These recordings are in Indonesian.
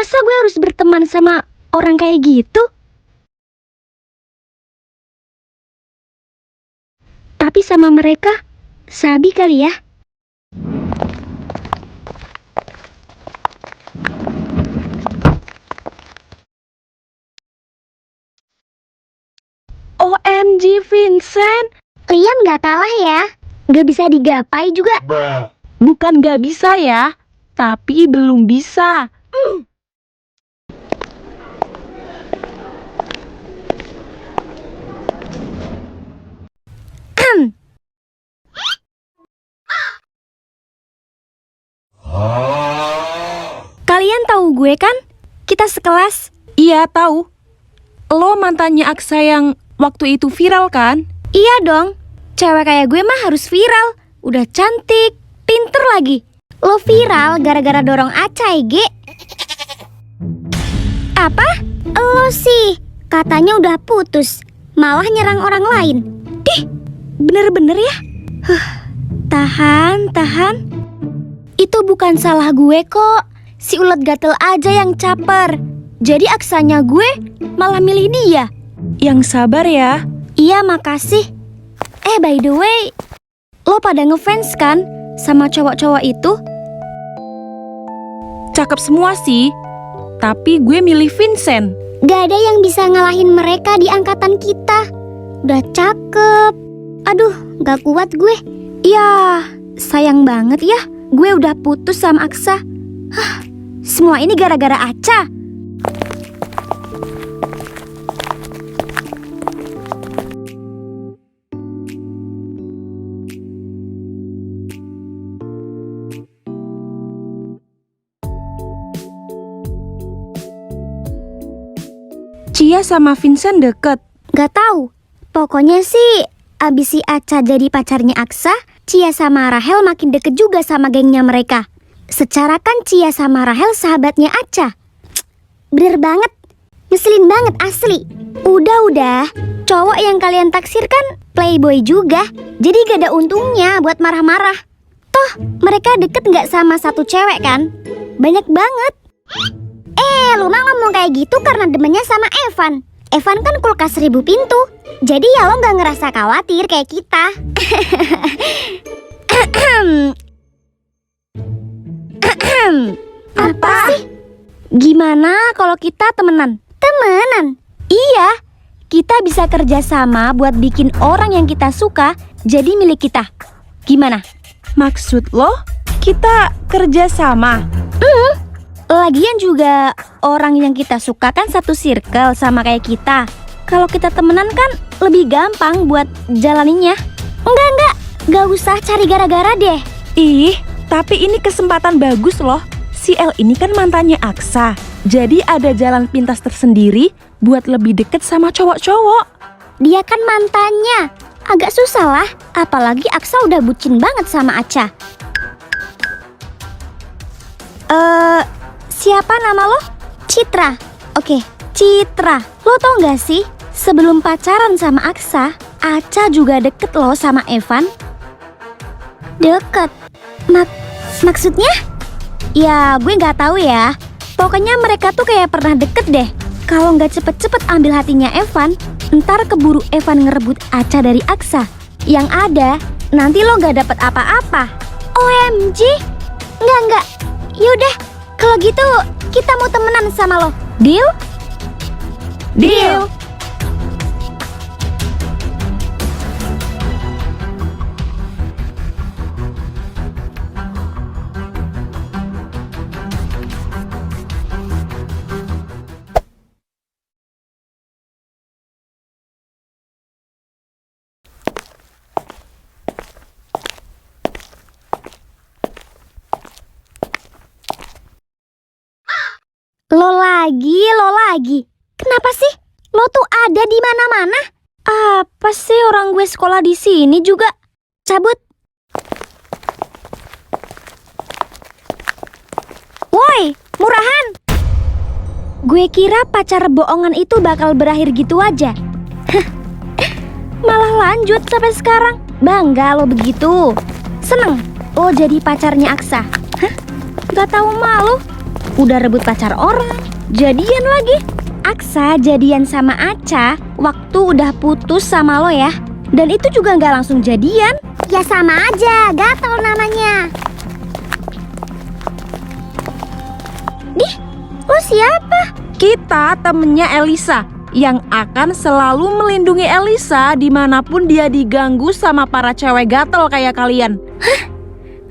Masa gue harus berteman sama orang kayak gitu? Tapi sama mereka, sabi kali ya. OMG Vincent, Liam gak kalah ya. Gak bisa digapai juga. Bukan gak bisa ya, tapi belum bisa. Kalian tahu gue kan? Kita sekelas. Iya tahu. Lo mantannya Aksa yang waktu itu viral kan? Iya dong. Cewek kayak gue mah harus viral. Udah cantik, pinter lagi. Lo viral gara-gara dorong Acai, Ge. Apa? Lo sih katanya udah putus, malah nyerang orang lain. Dih, bener-bener ya. Tahan. Itu bukan salah gue kok. Si ulet gatel aja yang caper. Jadi aksanya gue malah milih dia. Yang sabar ya. Iya, makasih. By the way, lo pada ngefans kan sama cowok-cowok itu? Cakep semua sih. Tapi gue milih Vincent. Gak ada yang bisa ngalahin mereka di angkatan kita. Udah cakep. Aduh, gak kuat gue. Ya, sayang banget ya. Gue udah putus sama Aksa. Semua ini gara-gara Aca. Cia sama Vincent deket. Gak tahu. Pokoknya sih abis si Aca jadi pacarnya Aksa, Cia sama Rahel makin deket juga sama gengnya mereka. Secara kan Cia sama Rahel sahabatnya Aca. Bener banget. Ngeselin banget asli. Udah. Cowok yang kalian taksir kan playboy juga. Jadi gak ada untungnya buat marah-marah. Toh mereka deket gak sama satu cewek kan? Banyak banget. Lu mah ngomong kayak gitu karena demennya sama Evan. Evan kan kulkas 1000 pintu. Jadi ya lo gak ngerasa khawatir kayak kita. Apa sih? Gimana kalau kita temenan? Temenan? Iya. Kita bisa kerja sama buat bikin orang yang kita suka jadi milik kita. Gimana? Maksud lo, kita kerja sama? Lagian juga orang yang kita suka kan satu circle sama kayak kita. Kalau kita temenan kan lebih gampang buat jalaninnya. Enggak. Gak usah cari gara-gara deh. Ih, tapi ini kesempatan bagus loh. Si El ini kan mantannya Aksa. Jadi ada jalan pintas tersendiri buat lebih deket sama cowok-cowok. Dia kan mantannya. Agak susah lah. Apalagi Aksa udah bucin banget sama Aca. Siapa nama lo? Citra. Oke, Citra. Lo tau gak sih, sebelum pacaran sama Aksa, Aca juga deket loh sama Evan. Deket? Maksudnya? Ya, gue gak tahu ya. Pokoknya mereka tuh kayak pernah deket deh. Kalau gak cepet-cepet ambil hatinya Evan, ntar keburu Evan ngerebut Aca dari Aksa. Yang ada, nanti lo gak dapet apa-apa. OMG? Enggak. Yaudah, kalau gitu kita mau temenan sama lo. Deal? Deal. Lo lagi. Kenapa sih? Lo tuh ada di mana-mana. Apa sih orang gue sekolah di sini juga? Cabut. Woi, murahan. Gue kira pacar bohongan itu bakal berakhir gitu aja. Malah lanjut sampai sekarang. Bangga lo begitu. Seneng lo jadi pacarnya Aksa. Gak tahu malu. Udah rebut pacar orang, jadian lagi. Aksa jadian sama Aca waktu udah putus sama lo ya. Dan itu juga nggak langsung jadian. Ya sama aja, gatel namanya. Dih, lo siapa? Kita temennya Elisa yang akan selalu melindungi Elisa dimanapun dia diganggu sama para cewek gatel kayak kalian.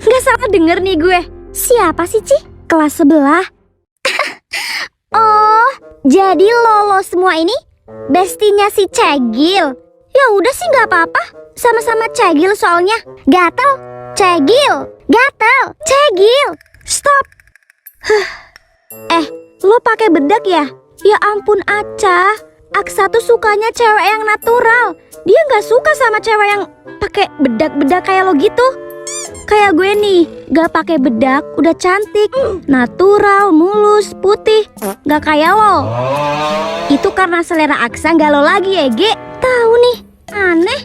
Nggak salah denger nih gue. Siapa sih, Ci? Kelas sebelah. Oh, jadi lo semua ini bestinya si Cegil. Ya udah sih nggak apa-apa. Sama-sama Cegil soalnya. Gatel, Cegil, gatel, Cegil. Stop. Lo pakai bedak ya? Ya ampun Aca. Aksa tuh sukanya cewek yang natural. Dia nggak suka sama cewek yang pakai bedak-bedak kayak lo gitu. Kayak gue nih, gak pakai bedak, udah cantik, natural, mulus, putih, gak kayak lo. Itu karena selera Aksa gak lo lagi ya, Ge. Tahu nih, aneh.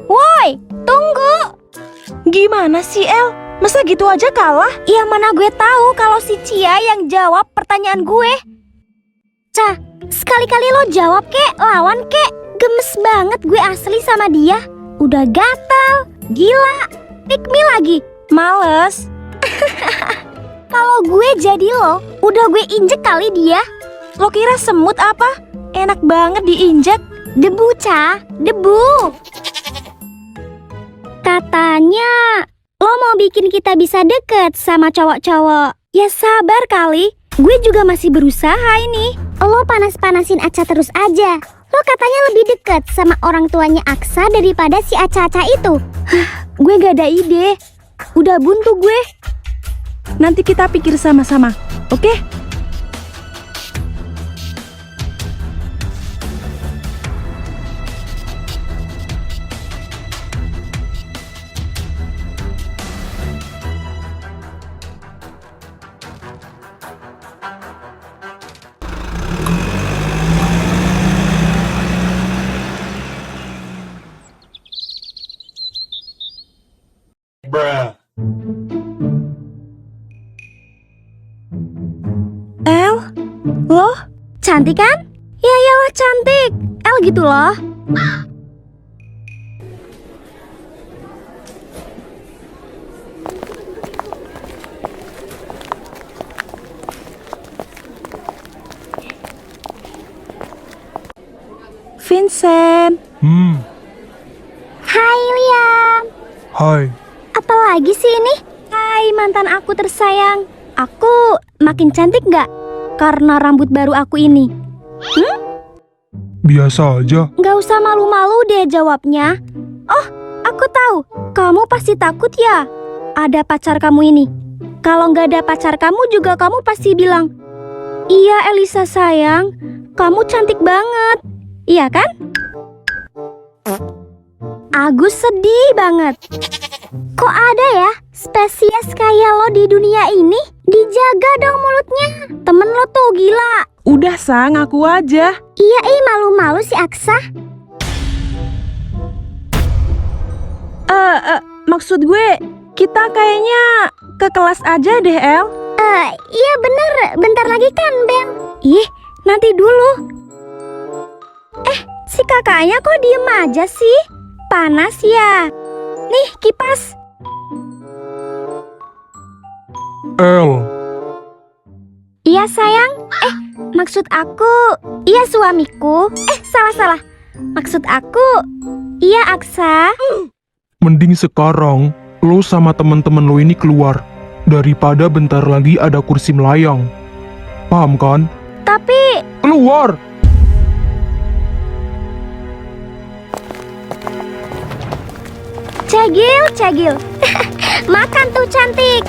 Woi, tunggu. Gimana sih El? Masa gitu aja kalah? Ya mana gue tahu kalau si Cia yang jawab pertanyaan gue. Ca, sekali-kali lo jawab kek, lawan kek. Gemes banget gue asli sama dia. Udah gatal, gila, pick me lagi. Males. Kalau gue jadi lo, udah gue injek kali dia. Lo kira semut apa? Enak banget diinjek. Debu, Ca, debu. Katanya lo mau bikin kita bisa deket sama cowok-cowok. Ya sabar kali, gue juga masih berusaha ini. Lo panas-panasin Aca terus aja. Lo katanya lebih deket sama orang tuanya Aksa daripada si Aca-Aca itu. Gue gak ada ide. Udah buntu gue. Nanti kita pikir sama-sama, oke? Bruh. El, lo? Cantik kan? Ya iyalah cantik. El gitu loh. Vincent. Hai Liam. Hai. Apalagi sih ini? Hai mantan aku tersayang. Aku makin cantik gak? Karena rambut baru aku ini. Biasa aja. Gak usah malu-malu deh jawabnya. Oh, aku tahu. Kamu pasti takut ya ada pacar kamu ini. Kalau gak ada pacar kamu juga kamu pasti bilang, iya Elisa sayang, kamu cantik banget. Iya kan? Agus sedih banget. Kok ada ya spesies kayak lo di dunia ini? Dijaga dong mulutnya. Temen lo tuh gila. Udah Sa, ngaku aja. Iya malu-malu si Aksa. Maksud gue, kita kayaknya ke kelas aja deh El. Iya bener, bentar lagi kan Bel. Ih, nanti dulu. Si kakaknya kok diem aja sih? Panas ya? Nih kipas. El. Iya sayang. Maksud aku, iya suamiku. Salah. Maksud aku, iya Aksa. Mending sekarang lo sama teman-teman lo ini keluar daripada bentar lagi ada kursi melayang. Paham kan? Tapi Keluar. Cegil. Makan tuh cantik.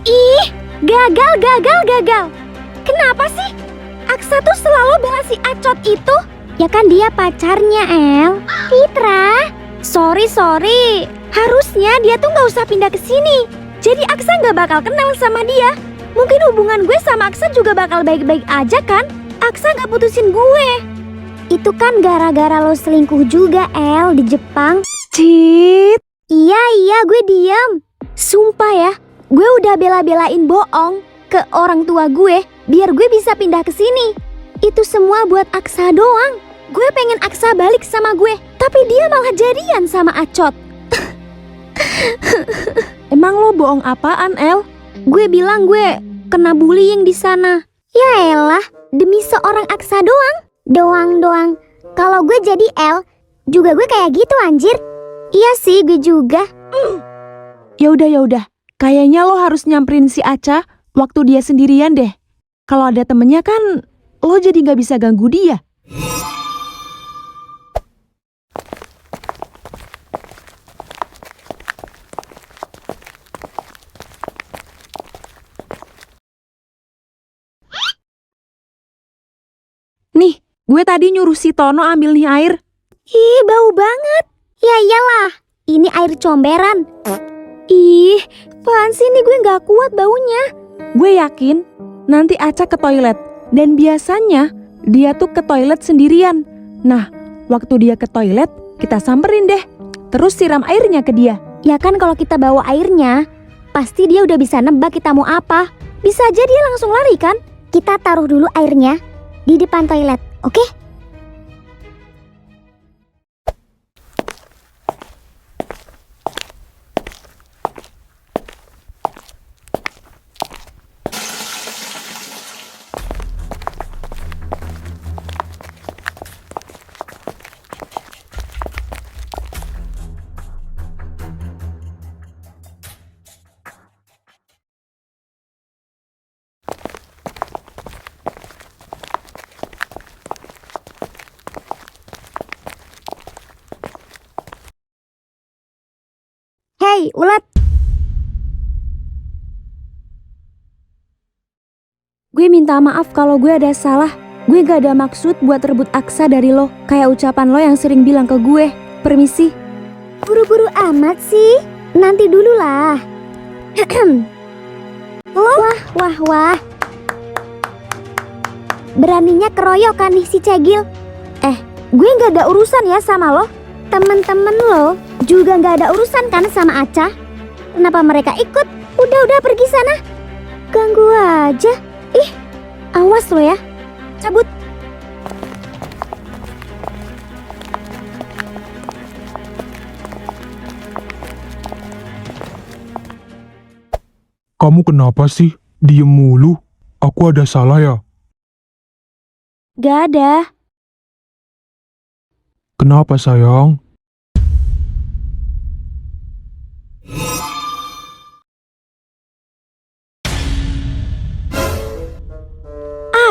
Ih, gagal. Kenapa sih? Aksa tuh selalu bela si Acot itu. Ya kan dia pacarnya, El. Fitra. Sorry. Harusnya dia tuh gak usah pindah ke sini. Jadi Aksa gak bakal kenal sama dia. Mungkin hubungan gue sama Aksa juga bakal baik-baik aja kan? Aksa gak putusin gue. Itu kan gara-gara lo selingkuh juga, El, di Jepang. Cit. Iya, gue diam. Sumpah ya, gue udah bela-belain bohong ke orang tua gue biar gue bisa pindah ke sini. Itu semua buat Aksa doang. Gue pengen Aksa balik sama gue, tapi dia malah jadian sama Acot. Emang lo bohong apaan, El? Gue bilang gue kena bullying di sana. Ya elah, demi seorang Aksa doang. Doang. Kalau gue jadi El, juga gue kayak gitu anjir. Iya sih, gue juga. Ya udah. Kayaknya lo harus nyamperin si Aca waktu dia sendirian deh. Kalau ada temennya kan lo jadi nggak bisa ganggu dia. Nih, gue tadi nyuruh si Tono ambil nih air. Ih, bau banget. Ya iyalah, ini air comberan. Ih, apaan sih nih, gue gak kuat baunya. Gue yakin nanti Aca ke toilet. Dan biasanya dia tuh ke toilet sendirian. Nah, waktu dia ke toilet, kita samperin deh. Terus siram airnya ke dia. Ya kan kalau kita bawa airnya, pasti dia udah bisa nebak kita mau apa. Bisa aja dia langsung lari kan? Kita taruh dulu airnya di depan toilet, oke? Hei, ulat. Gue minta maaf kalau gue ada salah. Gue gak ada maksud buat rebut Aksa dari lo. Kayak ucapan lo yang sering bilang ke gue. Permisi. Buru-buru amat sih. Nanti dulu lah. Wah. Beraninya keroyokan nih si Cegil. Gue gak ada urusan ya sama lo. Temen-temen lo juga gak ada urusan kan sama Aca? Kenapa mereka ikut? Udah pergi sana. Ganggu aja. Ih, awas lo ya. Cabut. Kamu kenapa sih? Diem mulu. Aku ada salah ya? Gak ada. Kenapa sayang?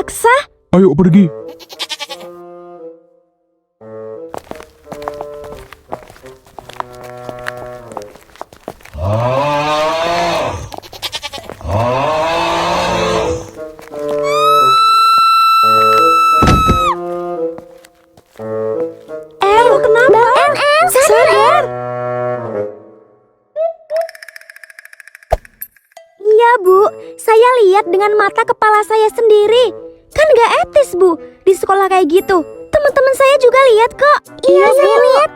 Aksa? Ayo pergi. Kenapa? Sadar. Iya Bu, saya lihat dengan mata kepala saya sendiri. Kan gak etis Bu, di sekolah kayak gitu. Teman-teman saya juga lihat kok. Iya saya lihat.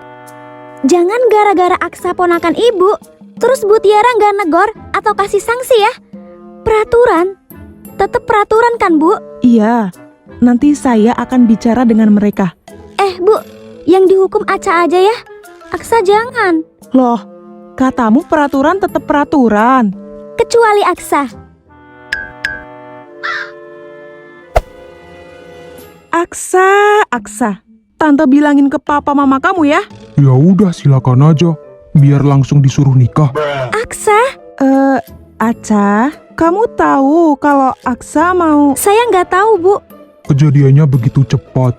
Jangan gara-gara Aksa ponakan ibu, terus Bu Tiara gak negor atau kasih sanksi ya. Peraturan, tetap peraturan kan Bu? Iya, nanti saya akan bicara dengan mereka. Bu, yang dihukum Aca aja ya. Aksa jangan. Loh, katamu peraturan tetap peraturan. Kecuali Aksa. Aksa. Tante bilangin ke papa mama kamu ya. Ya udah silakan aja. Biar langsung disuruh nikah. Aksa? Aca, kamu tahu kalau Aksa mau... Saya nggak tahu Bu. Kejadiannya begitu cepat.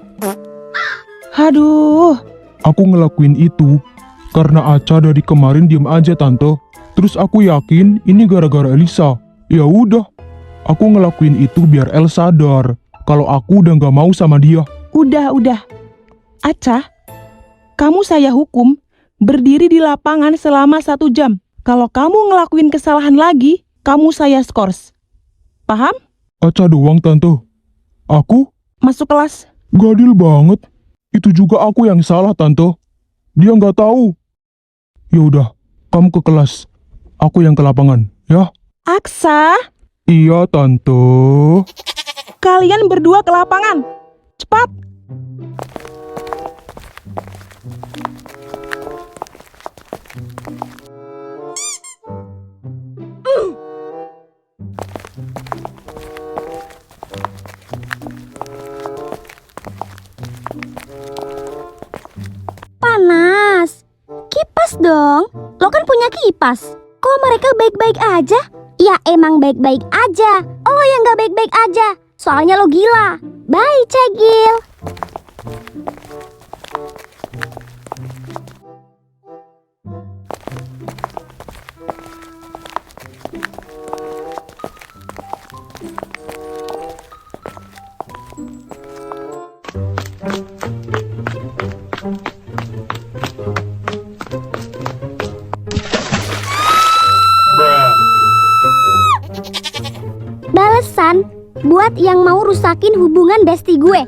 Aduh, Aku ngelakuin itu karena Aca dari kemarin diem aja tante. Terus aku yakin ini gara-gara Elisa. Ya udah, aku ngelakuin itu biar El sadar kalau aku udah gak mau sama dia. udah. Aca, kamu saya hukum berdiri di lapangan selama 1 jam. Kalau kamu ngelakuin kesalahan lagi, kamu saya skors. Paham? Aca doang, Tante. Aku? Masuk kelas. Gadil banget. Itu juga aku yang salah, Tante. Dia nggak tahu. Ya udah, kamu ke kelas. Aku yang ke lapangan, ya? Aksa, Iya, Tante. kalian berdua ke lapangan. Cepat. Panas. Kipas dong. Lo kan punya kipas. Kok mereka baik-baik aja? Ya emang baik-baik aja. Lo yang gak baik-baik aja. Soalnya lo gila. Bye, Cegil. Balesan buat yang mau rusakin hubungan bestie gue.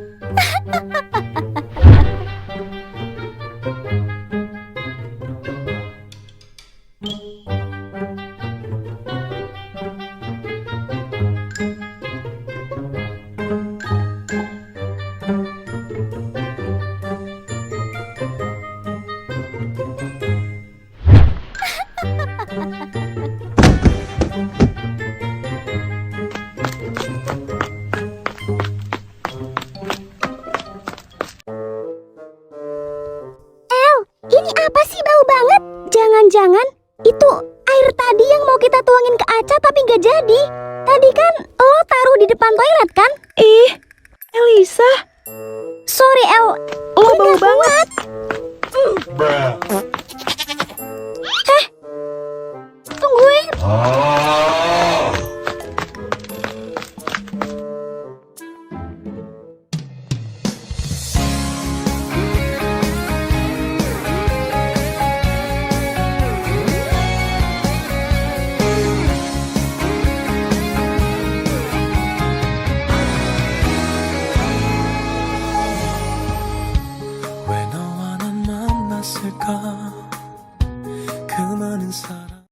Ini apa sih bau banget? Jangan-jangan itu air tadi yang mau kita tuangin ke Aca tapi gak jadi. Tadi kan lo taruh di depan toilet kan? Ih, Elisa, Sorry El, lo bau banget. Bruh.